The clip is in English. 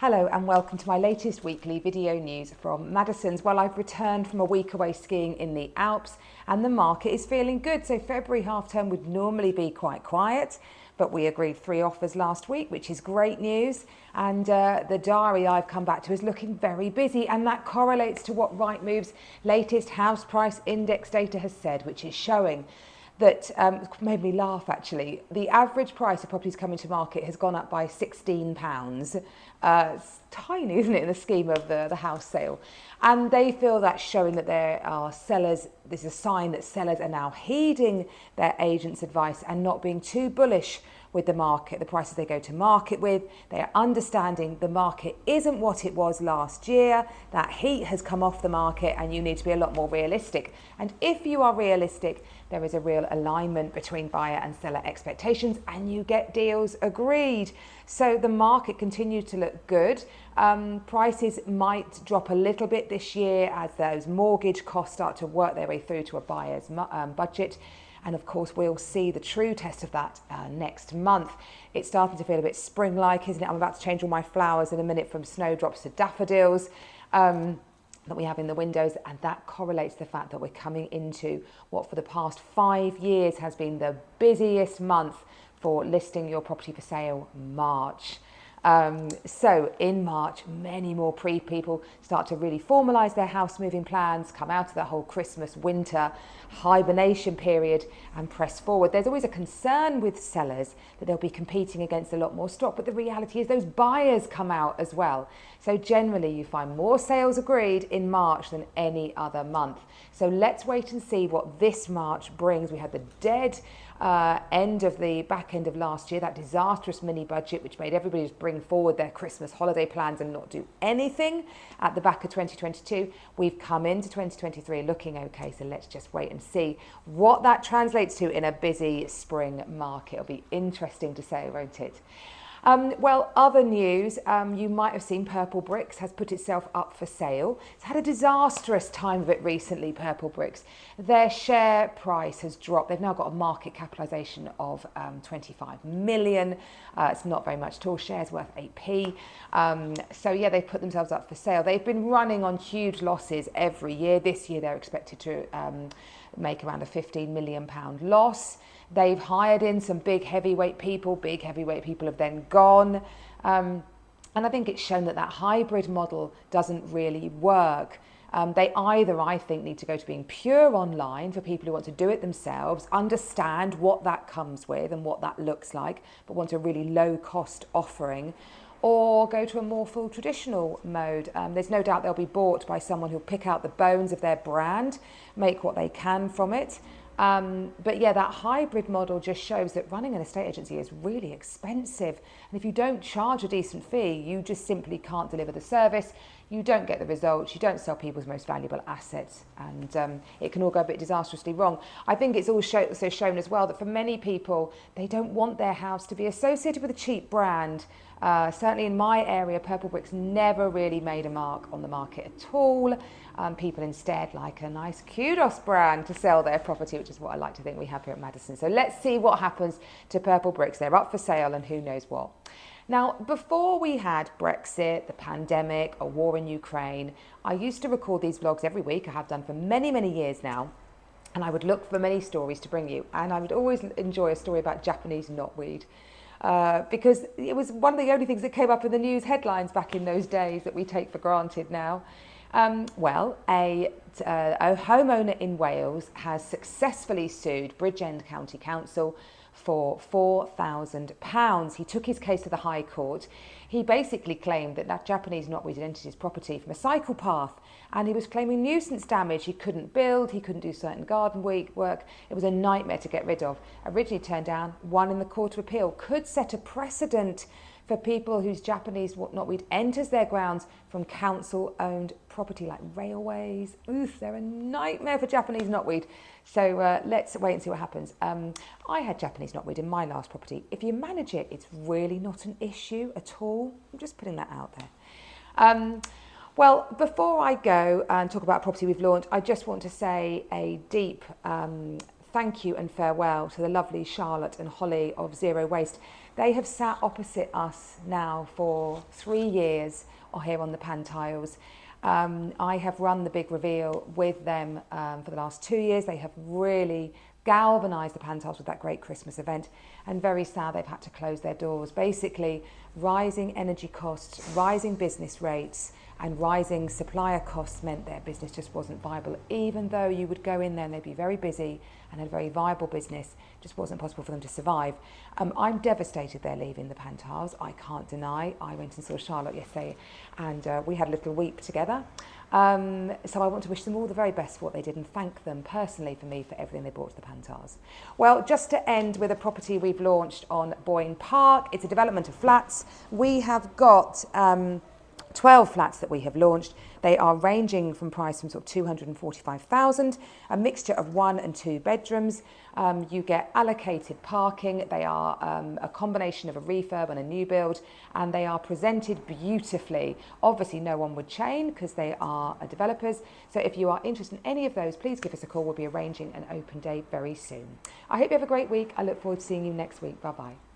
Hello and welcome to my latest weekly video news from Madison's. Well, I've returned from a week away skiing in the Alps and the market is feeling good. So February half term would normally be quite quiet, but we agreed 3 offers last week, which is great news. And the diary I've come back to is looking very busy, and that correlates to what Rightmove's latest house price index data has said, which is showing that made me laugh actually. The average price of properties coming to market has gone up by £16. It's tiny, isn't it, in the scheme of the house sale? And they feel that's showing that there are sellers, this is a sign that sellers are now heeding their agents' advice and not being too bullish with the market, the prices they go to market with. They are understanding the market isn't what it was last year, that heat has come off the market and you need to be a lot more realistic. And if you are realistic, there is a real alignment between buyer and seller expectations and you get deals agreed. So the market continues to look good. Prices might drop a little bit this year as those mortgage costs start to work their way through to a buyer's budget. And of course, we'll see the true test of that next month. It's starting to feel a bit spring-like, isn't it? I'm about to change all my flowers in a minute from snowdrops to daffodils that we have in the windows. And that correlates to the fact that we're coming into what for the past 5 years has been the busiest month for listing your property for sale, March. So in March, many more people start to really formalise their house moving plans, come out of the whole Christmas, winter hibernation period and press forward. There's always a concern with sellers that they'll be competing against a lot more stock, but the reality is those buyers come out as well. So generally you find more sales agreed in March than any other month. So let's wait and see what this March brings. We had the dead back end of last year, that disastrous mini budget which made everybody just bring forward their Christmas holiday plans and not do anything at the back of 2022. We've come into 2023 looking okay, so let's just wait and see what that translates to in a busy spring market. It'll be interesting to say, won't it? Well, other news, you might have seen Purple Bricks has put itself up for sale. It's had a disastrous time of it recently, Purple Bricks. Their share price has dropped. They've now got a market capitalisation of 25 million. It's not very much at all. Shares worth 8p. So yeah, they've put themselves up for sale. They've been running on huge losses every year. This year they're expected to make around a £15 million loss. They've hired in some big heavyweight people. Big heavyweight people have then gone. And I think it's shown that that hybrid model doesn't really work. They either, I think, need to go to being pure online for people who want to do it themselves, understand what that comes with and what that looks like, but want a really low cost offering, or go to a more full traditional mode. There's no doubt they'll be bought by someone who'll pick out the bones of their brand, make what they can from it. But yeah, that hybrid model just shows that running an estate agency is really expensive. And if you don't charge a decent fee, you just simply can't deliver the service. You don't get the results. You don't sell people's most valuable assets. And it can all go a bit disastrously wrong. I think it's also shown as well that for many people, they don't want their house to be associated with a cheap brand. Certainly in my area, Purple Bricks never really made a mark on the market at all. People instead like a nice kudos brand to sell their property, which is what I like to think we have here at Madison. So let's see what happens to Purple Bricks. They're up for sale and who knows what. Now, before we had Brexit, the pandemic, a war in Ukraine, I used to record these vlogs every week. I have done for many, many years now. And I would look for many stories to bring you. And I would always enjoy a story about Japanese knotweed. Because it was one of the only things that came up in the news headlines back in those days that we take for granted now. Well, a homeowner in Wales has successfully sued Bridgend County Council for £4,000. He took his case to the High Court. He basically claimed that Japanese knotweed had entered his property from a cycle path, and he was claiming nuisance damage. He couldn't build, he couldn't do certain garden work. It was a nightmare to get rid of. Originally turned down, won in the Court of Appeal. Could set a precedent for people whose Japanese knotweed enters their grounds from council-owned property like railways. Oof, they're a nightmare for Japanese knotweed. So let's wait and see what happens. I had Japanese knotweed in my last property. If you manage it, it's really not an issue at all. I'm just putting that out there. Well, before I go and talk about a property we've launched, I just want to say a deep thank you and farewell to the lovely Charlotte and Holly of Zero Waste. They have sat opposite us now for 3 years here on the Pantiles. I have run the big reveal with them for the last 2 years. They have really galvanised the Pantiles with that great Christmas event, and very sad they've had to close their doors. Basically, rising energy costs, rising business rates and rising supplier costs meant their business just wasn't viable. Even though you would go in there and they'd be very busy and had a very viable business, just wasn't possible for them to survive. I'm devastated they're leaving the Pantiles, I can't deny. I went and saw Charlotte yesterday and we had a little weep together. So I want to wish them all the very best for what they did and thank them personally for me for everything they brought to the Pantiles. Well, just to end with a property we've launched on Boyne Park. It's a development of flats. We have got 12 flats that we have launched. They are ranging from price from sort of 245,000, a mixture of 1 and 2 bedrooms. You get allocated parking. They are a combination of a refurb and a new build, and they are presented beautifully. Obviously, no one would chain because they are developers. So if you are interested in any of those, please give us a call. We'll be arranging an open day very soon. I hope you have a great week. I look forward to seeing you next week. Bye-bye.